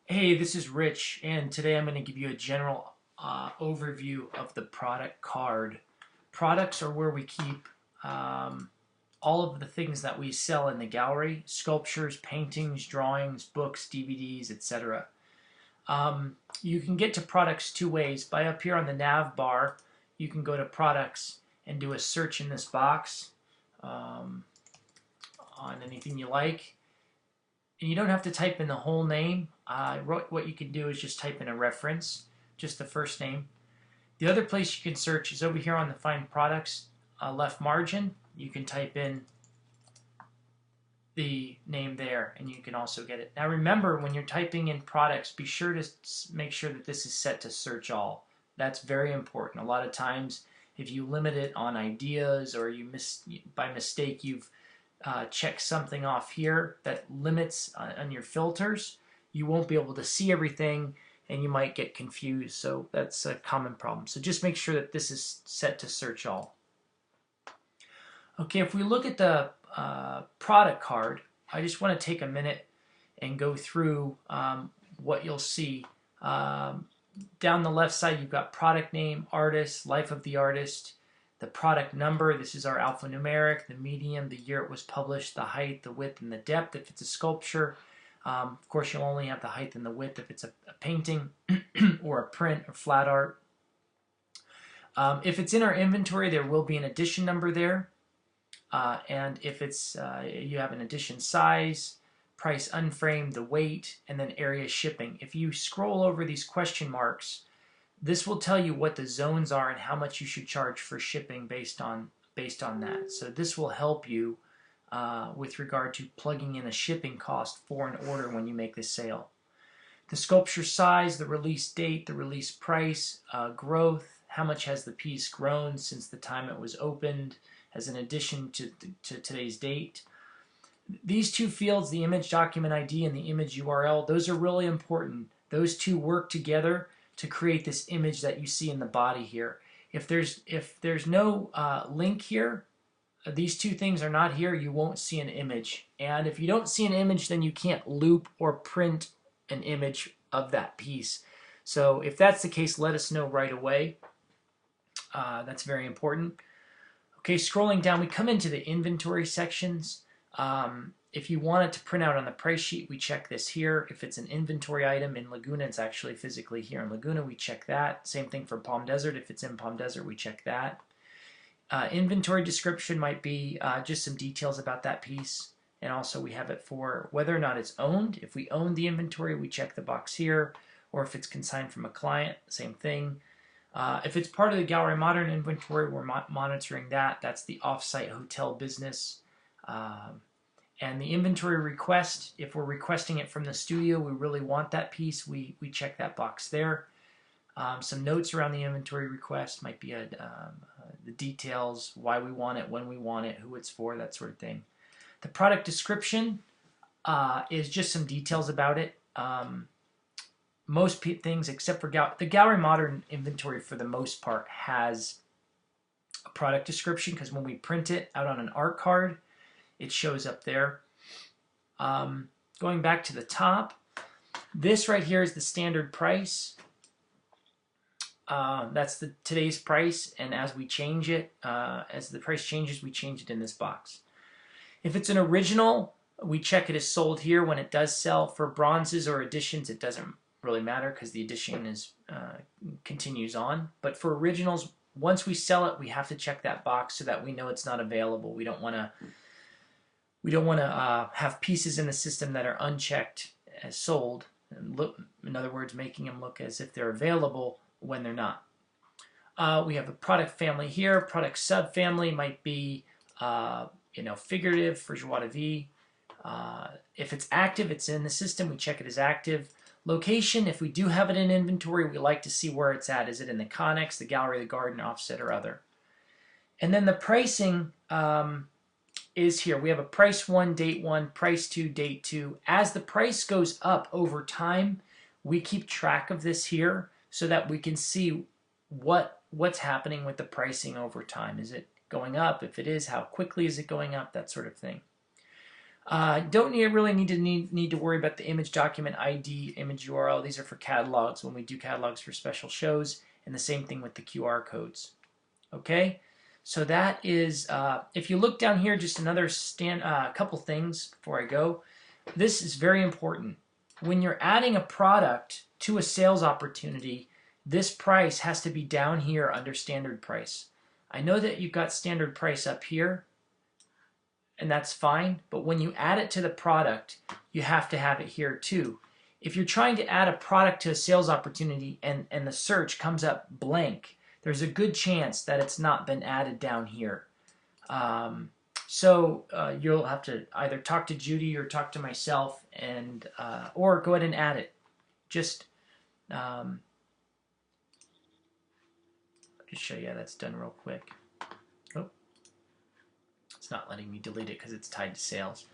Hey, this is Rich, and today I'm going to give you a general overview of the product card. Products are where we keep all of the things that we sell in the gallery: sculptures, paintings, drawings, books, DVDs, etc. You can get to products two ways. By up here on the nav bar, you can go to products and do a search in this box um, on anything you like. And you don't have to type in the whole name. What you can do is just type in a reference, just the first name. The other place you can search is over here on the Find Products left margin. You can type in the name there, and you can also get it. Now remember, when you're typing in products, be sure to make sure that this is set to search all. That's very important. A lot of times, if you limit it on ideas or by mistake you've check something off here that limits on your filters, you won't be able to see everything and you might get confused. So that's a common problem. So just make sure that this is set to search all. Okay, if we look at the product card, I just want to take a minute and go through what you'll see. Down the left side, you've got product name, artist, life of the artist, the product number. This is our alphanumeric, the medium, the year it was published, the height, the width, and the depth if it's a sculpture. Of course, you'll only have the height and the width if it's a painting or a print or flat art. If it's in our inventory, there will be an edition number there. And if it's you have an edition size, price unframed, the weight, and then area shipping. If you scroll over these question marks, this will tell you what the zones are and how much you should charge for shipping based on that. So this will help you with regard to plugging in a shipping cost for an order when you make the sale. The sculpture size, the release date, the release price, growth, how much has the piece grown since the time it was opened as an addition to today's date. These two fields, the image document ID and the image URL, those are really important. Those two work together to create this image that you see in the body here. If there's no link here, these two things are not here, you won't see an image. And if you don't see an image, then you can't loop or print an image of that piece. So if that's the case, let us know right away. That's very important. Okay, scrolling down, we come into the inventory sections. If you want it to print out on the price sheet, we check this here. If it's an inventory item in Laguna, it's actually physically here in Laguna, we check that. Same thing for Palm Desert. If it's in Palm Desert, we check that. Inventory description might be just some details about that piece. And also we have it for whether or not it's owned. If we own the inventory, we check the box here. Or if it's consigned from a client, same thing. If it's part of the Gallery Modern inventory, we're monitoring that. That's the off-site hotel business. And the inventory request, if we're requesting it from the studio, we really want that piece, we check that box there. Some notes around the inventory request might be the details, why we want it, when we want it, who it's for, that sort of thing. The product description is just some details about it. Most things, except for the Gallery Modern inventory, for the most part, has a product description because when we print it out on an art card, it shows up there. Going back to the top, this right here is the standard price. That's today's price, and as we change it, as the price changes, we change it in this box. If it's an original, we check it as sold here when it does sell. For bronzes or editions, it doesn't really matter because the edition is continues on. But for originals, once we sell it, we have to check that box so that we know it's not available. We don't want to have pieces in the system that are unchecked as sold, and in other words, making them look as if they're available when they're not. We have a product family here. Product subfamily might be figurative for joie de vie. If it's active, it's in the system, we check it as active. Location, if we do have it in inventory, we like to see where it's at. Is it in the Connex, the gallery, the garden, offset, or other? And then the pricing is here. We have a price 1, date 1, price 2, date 2. As the price goes up over time, we keep track of this here so that we can see what's happening with the pricing over time. Is it going up? If it is, how quickly is it going up? That sort of thing. Don't really need to worry about the image document ID, image URL. These are for catalogs when we do catalogs for special shows, and the same thing with the QR codes. Okay, so that is, if you look down here, just another couple things before I go. This is very important. When you're adding a product to a sales opportunity, this price has to be down here under standard price. I know that you've got standard price up here, and that's fine, but when you add it to the product, you have to have it here too. If you're trying to add a product to a sales opportunity and the search comes up blank, there's a good chance that it's not been added down here. So you'll have to either talk to Judy or talk to myself, and or go ahead and add it. Just show you how that's done real quick. Oh, it's not letting me delete it because it's tied to sales.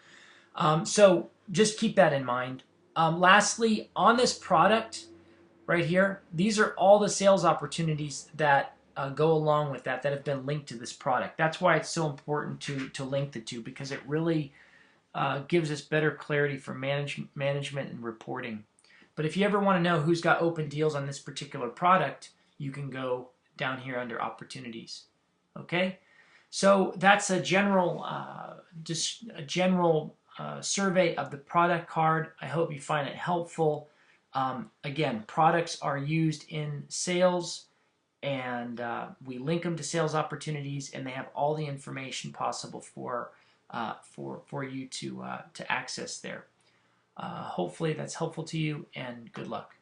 So just keep that in mind. Lastly, on this product right here, these are all the sales opportunities that go along with that have been linked to this product. That's why it's so important to link the two, because it really gives us better clarity for management and reporting. But if you ever want to know who's got open deals on this particular product, you can go down here under opportunities. Okay, so that's a general survey of the product card. I hope you find it helpful. Again, products are used in sales, and we link them to sales opportunities, and they have all the information possible for you to access there. Hopefully that's helpful to you, and good luck.